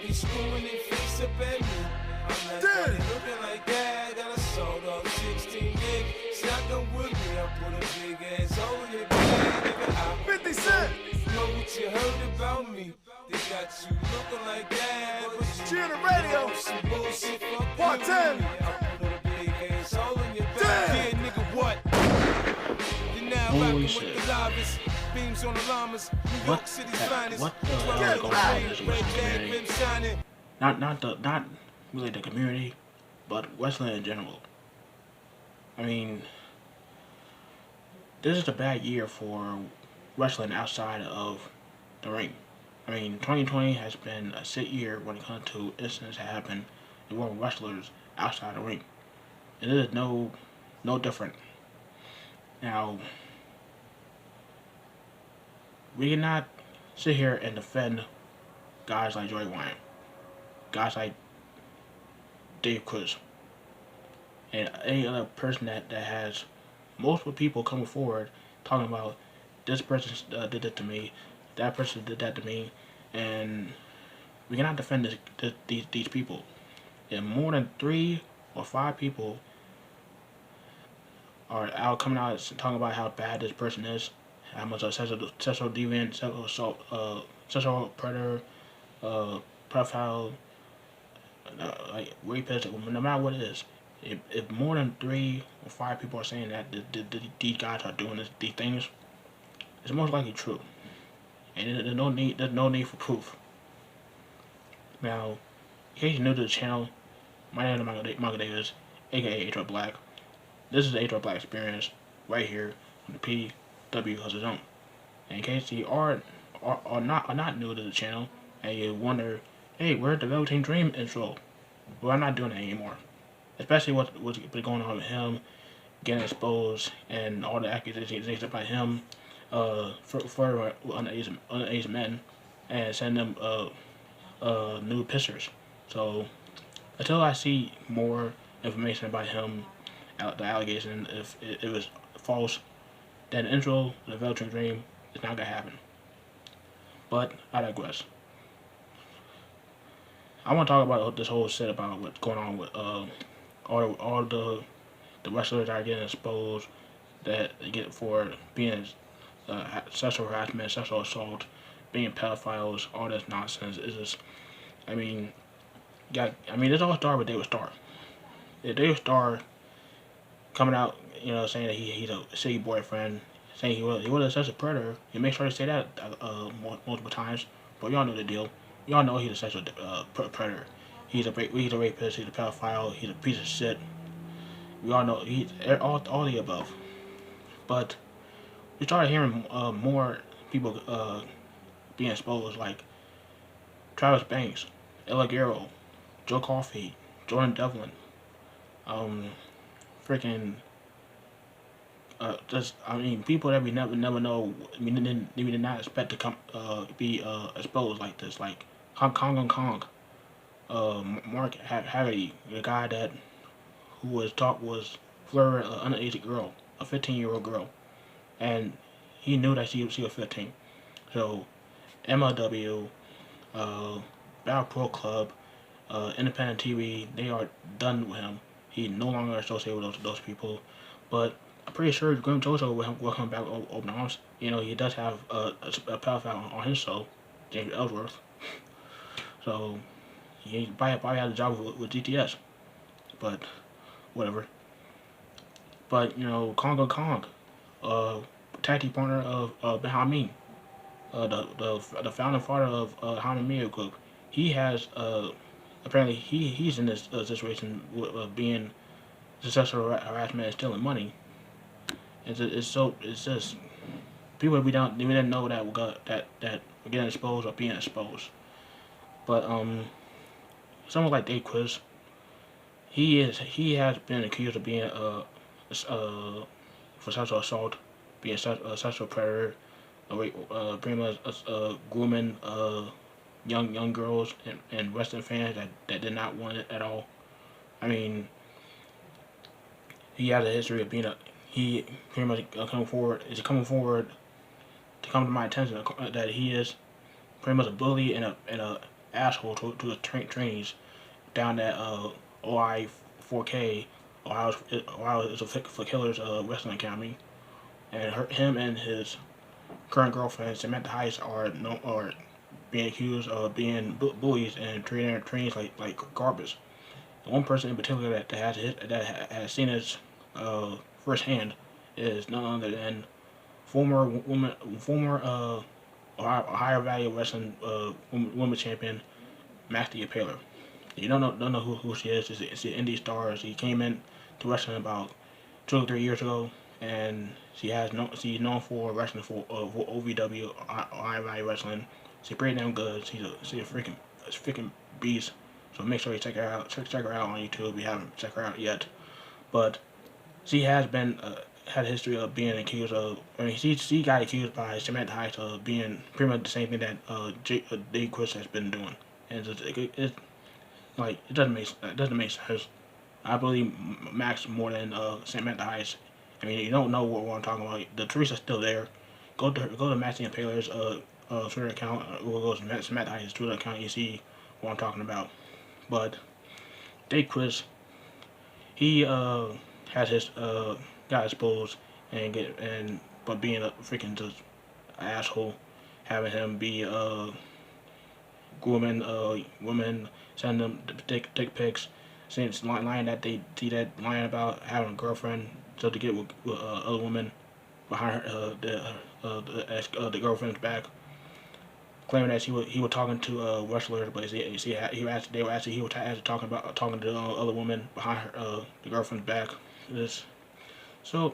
be screwing their face up at me. I'm like, why they looking like that? Got a sold off 16 gig. Stop them with me. I put a big ass hole in your bag, nigga. 50 Cent. Know what you heard about me? They got you looking like that, but you Cheer the radio. some bullshit. Fuck Part you 10. with me. I put a big ass hole in your bag. Yeah, nigga, what? You're now rocking with the lobbyists. Beams on the llamas. New York City's finest. What the hell is going on in this Western community? Not really the community, but wrestling in general. I mean, this is a bad year for wrestling outside of the ring. I mean, 2020 has been a sick year when it comes to incidents that happen involving wrestlers outside the ring. It is no different. Now, we cannot sit here and defend guys like Joey Wyatt, guys like Dave Crist, and any other person that has multiple people coming forward talking about this person did it to me, that person did that to me, and we cannot defend these people. And more than 3 or 5 people are out coming out and talking about how bad this person is, how much a sexual deviant, sexual assault, sexual predator, pedophile, like rapist, no matter what it is. If more than 3 or 5 people are saying that these guys are doing these things, it's most likely true, and there's no need for proof. Now, in case you're new to the channel, my name is Michael Davis, aka H.R. Black. This is the H.R. Black Experience right here on the PWHustle Zone. And in case you are not new to the channel and you wonder, hey, where's the Velveteen Dream intro? Well, I'm not doing that anymore. Especially what's been going on with him getting exposed and all the accusations about him for underage men and sending them nude pictures. So until I see more information about him, the allegation, if it was false, then the intro, the Velveteen Dream, is not gonna happen. But I digress. I want to talk about this whole shit about what's going on with all the wrestlers that are getting exposed that they get for being sexual harassment, sexual assault, being pedophiles, all this nonsense. Is just, I mean, this all started with Starr. If Starr coming out, saying that he's a shitty boyfriend, saying he was a sexual predator, you make sure to say that multiple times. But y'all know the deal. Y'all know he's a sexual predator. He's a rapist. He's a pedophile. He's a piece of shit. We all know he's all the above. But we started hearing more people being exposed, like Travis Banks, Ella Guerrero, Joe Coffey, Jordan Devlin, freaking people that we never know. We did not expect to come be exposed like this, like Kong, Mark Haggerty, the guy who was flirting an underage girl, a 15-year-old girl, and he knew that she was 15. So MLW, Battle Pro Club, Independent TV, they are done with him. He's no longer associated with those people. But I'm pretty sure Grim Jojo will come back open arms. He does have a pedophile on his show, James Ellsworth. So he probably had a job with GTS. But whatever. But Kong, tag team partner of Hameen, the founding father of Hameen Media Group, he has apparently he's in this situation with being sexual harassment and stealing money. It's just people we didn't know that we're getting exposed or being exposed. But someone like Dave Crist, he has been accused of being for sexual assault, being a sexual predator, pretty much grooming young girls and wrestling fans that did not want it at all. I mean, he has a history of being he pretty much coming forward to come to my attention that he is pretty much a bully and asshole to his trainees down at OI 4K, Ohio is a for Killers wrestling academy, and him and his current girlfriend Samantha Heiss are being accused of being bullies and treating their trainees like garbage. The one person in particular that has seen this firsthand is none other than former Ohio Valley Wrestling women's champion Maxie Paler. You don't know who she is. It's the indie Starr. She came in to wrestling about 2 or 3 years ago, and she's known for wrestling for OVW Ohio Valley Wrestling. She's pretty damn good. She's a freaking beast. So make sure you check her out. Check her out on YouTube if you haven't checked her out yet. But she has been had a history of being accused of. I mean, she got accused by Samantha Heights of being pretty much the same thing that Dave Crist has been doing, and it like it doesn't make sense. I believe Max more than Samantha Heights. I mean, you don't know what I'm talking about. The Teresa's still there. Go to Maxie and Paler's Twitter account. Or go to Samantha Heights' Twitter account. You see what I'm talking about. But Dave Crist, he has his got exposed but being a freaking just asshole, having him be grooming women, sending them dick pics, since lying about having a girlfriend so to get with other women behind the girlfriend's back, claiming that he was talking to wrestlers, but he was actually talking to other women behind the girlfriend's back. This so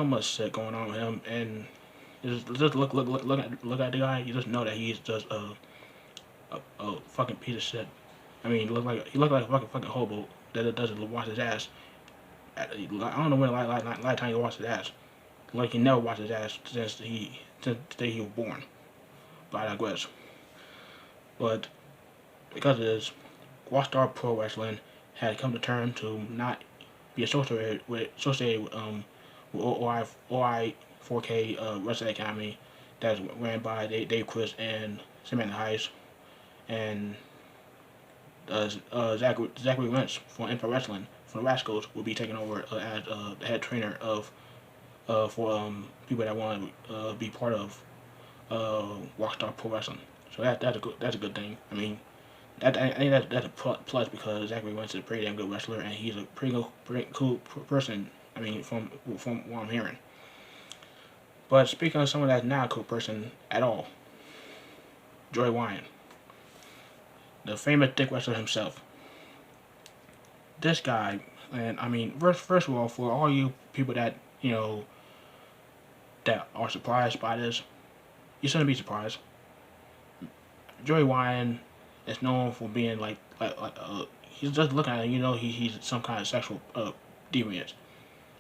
much shit going on with him, and just look at the guy. You just know that he's just a fucking piece of shit. I mean, he looked like a fucking hobo that doesn't wash his ass. I don't know when the last time he washed his ass. Like he never washed his ass since the day he was born. But I digress. But because of this, Starr Pro Wrestling had come to terms to not be associated with OI 4K Wrestling Academy that's ran by Dave Crist and Samantha Heiss, and Zachary Lynch from Impact Wrestling from the Rascals will be taking over as the head trainer of for people that want to be part of Rockstar Pro Wrestling. So that's a good thing. I mean, I think that's a plus because Zachary Lynch is a pretty damn good wrestler, and he's a pretty cool person. I mean, from what I'm hearing. But speaking of someone that's not a cool person at all, Joey Wyan, the famous dick wrestler himself. This guy, and I mean, first of all, for all you people that that are surprised by this, you shouldn't be surprised. Joey Wyan is known for being like he's just looking at him, he's some kind of sexual deviant.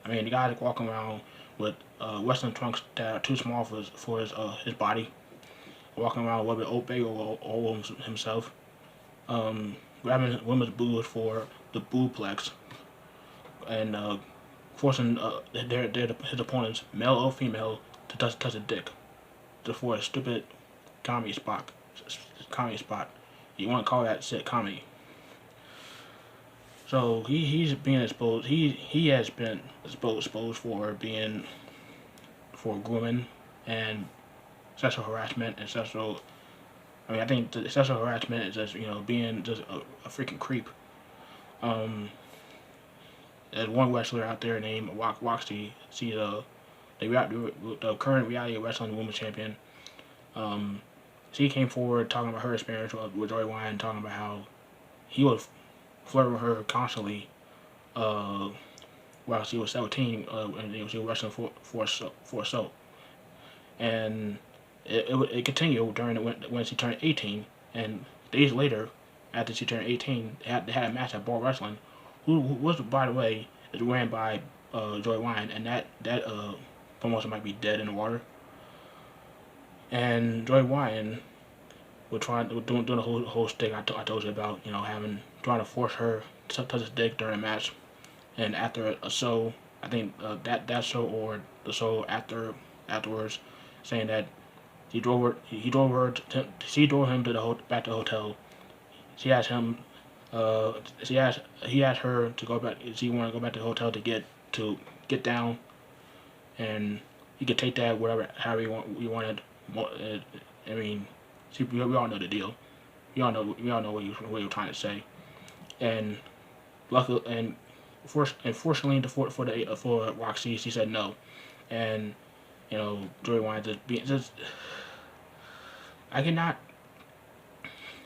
I mean, the guy's walking around with wrestling trunks that are too small for his body, walking around with an old bag all himself, grabbing women's boobs for the boobplex, and forcing his opponents, male or female, to touch a dick, just for a stupid comedy spot. You want to call that shit comedy? So he's being exposed. He has been exposed for grooming and sexual harassment and sexual. I mean, I think the sexual harassment is just being just a freaking creep. There's one wrestler out there named Roxy. She's the current reality wrestling women's champion. She came forward talking about her experience with Joey Wyan, talking about how he was flirting with her constantly while she was 17 and she was wrestling for a show. And it continued during when she turned 18, and days later, after she turned 18, they had a match at Bar Wrestling, who was, by the way, is ran by Joey Wyan, and that promotion might be dead in the water. And Joey Wyan was doing the whole stick I told you about, trying to force her to touch his dick during a match, and after a show, I think that show or the show afterwards, saying that She drove him to back to the hotel. She asked him. He asked her to go back. She wanted to go back to the hotel to get down, and he could take that whatever however you wanted. I mean, we all know the deal. We all know what you're trying to say. And luckily, unfortunately, for Roxy, she said no, and Joey wanted to be just. I cannot.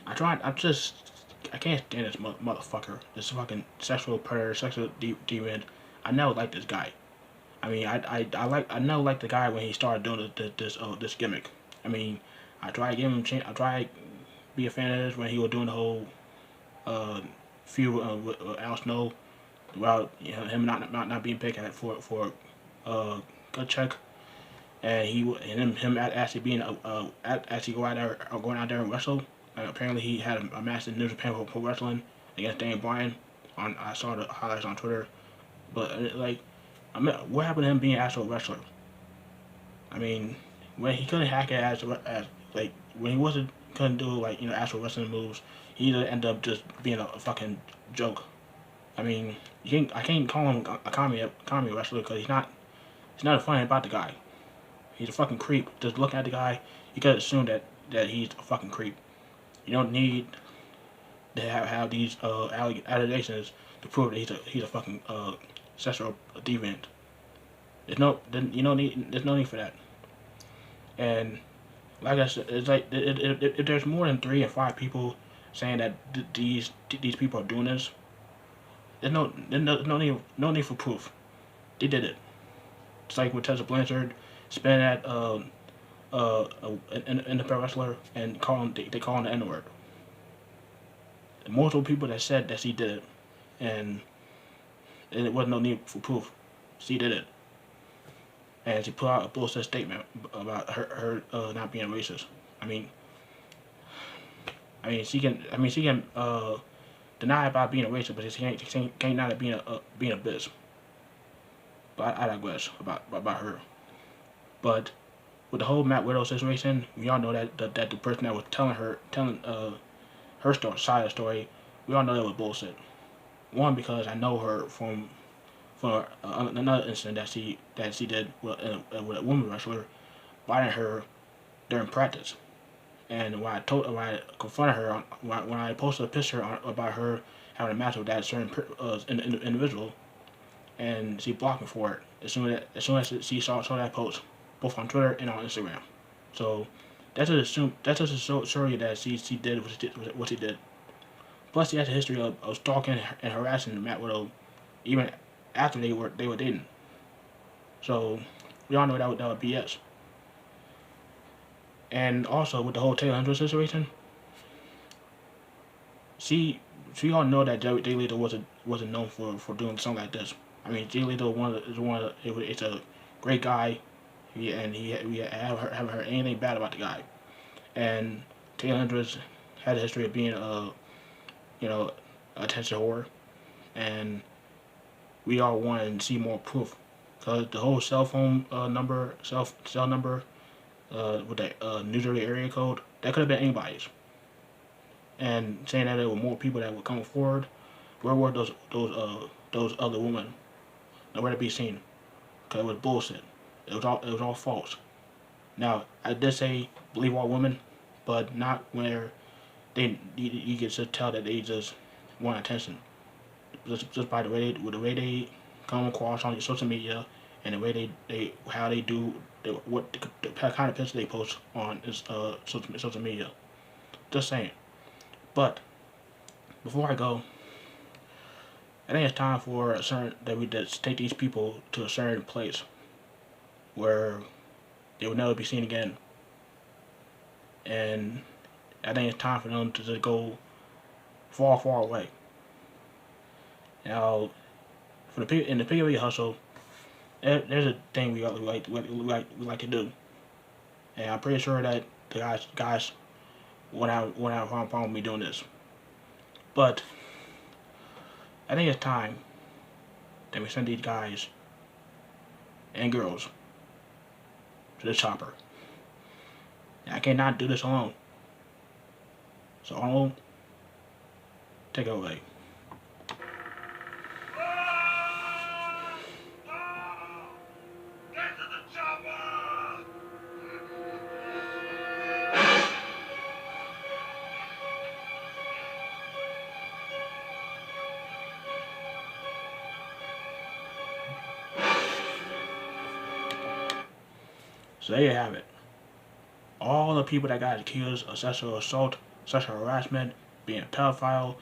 I tried. I can't stand this motherfucker. This fucking sexual predator, sexual demon. I never liked this guy. I mean, I never liked the guy when he started doing this gimmick. I mean, I tried to give him a chance. I tried to be a fan of this when he was doing the whole uh, feud with Al Snow, about him not being picked at for a check, and him actually being actually going out there and wrestle. Apparently, he had a match in New Japan for wrestling against Daniel Bryan. I saw the highlights on Twitter, but what happened to him being an actual wrestler? I mean, when he couldn't hack it as like when he wasn't couldn't do actual wrestling moves, he either ended up just being a fucking joke. I mean, I can't call him a comedy wrestler because he's not. It's not funny about the guy. He's a fucking creep. Just looking at the guy, you gotta assume that he's a fucking creep. You don't need to have these allegations to prove that he's a fucking sexual deviant. There's no need for that. And like I said, it's like if there's more than 3 or 5 people saying that these people are doing this, there's no need for proof. They did it. It's like with Tessa Blanchard spinning at an independent wrestler and they call him the N word. Multiple people that said that she did it, and it wasn't no need for proof. She did it, and she put out a bullshit statement about her not being racist. She can deny about being a racist, but she can't not being a bitch. But I digress about her. But with the whole Matt Widow situation, we all know that the person that was telling her side of the story, we all know that was bullshit. One, because I know her from another incident that she did with a woman wrestler, biting her during practice. And when I confronted her when I posted a picture about her having a match with that certain individual, and she blocked me for it as soon as she saw that post, both on Twitter and on Instagram. So that's just show you that she did what she did. Plus, she has a history of stalking and harassing Matt Widow, even after they were dating. So we all know that was BS. And also with the whole Taylor Hendricks situation, we all know that Jay Lethal wasn't known for doing something like this. I mean, Jay Lethal it's a great guy, we haven't heard anything bad about the guy. And Taylor Hendricks had a history of being attention whore, and we all want to see more proof, because the whole cell number with that New Jersey area code, that could have been anybody's. And saying that there were more people that were coming forward, where were those other women? Nowhere to be seen, because it was bullshit. It was all false. Now I did say believe all women, but not where you can just tell that they just want attention, just by the way they come across on your social media, and the way they do what the kind of picture they post on social media. Just saying. But before I go, I think it's time for we just take these people to a certain place where they will never be seen again. And I think it's time for them to just go far, far away. Now, in the PWHustle, there's a thing we like to do, and I'm pretty sure that the guys won't have a problem with me doing this. But I think it's time that we send these guys and girls to the chopper. I cannot do this alone. So Arnold, take it away. Get to the chopper! So there you have it. All the people that got accused of sexual assault, sexual harassment, being a pedophile,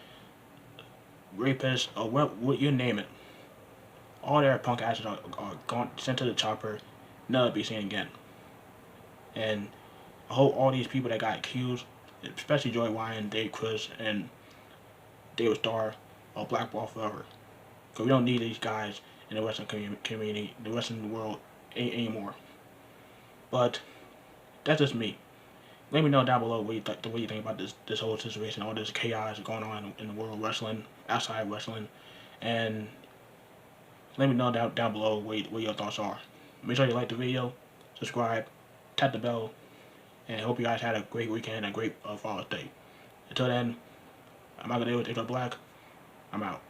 rapist, or what you name it. All their punk asses are gone, sent to the chopper, never to be seen again. And I hope all these people that got accused, especially Joy Ryan, Dave Crist, and David Starr, are blackballed forever. Because we don't need these guys in the Western community, the Western world anymore. But that's just me. Let me know down below what you think about this whole situation, all this chaos going on in the world of wrestling, outside wrestling, and let me know down below what your thoughts are. Make sure you like the video, subscribe, tap the bell, and I hope you guys had a great weekend and a great Father's Day. Until then, I'm out of there with Black. I'm out.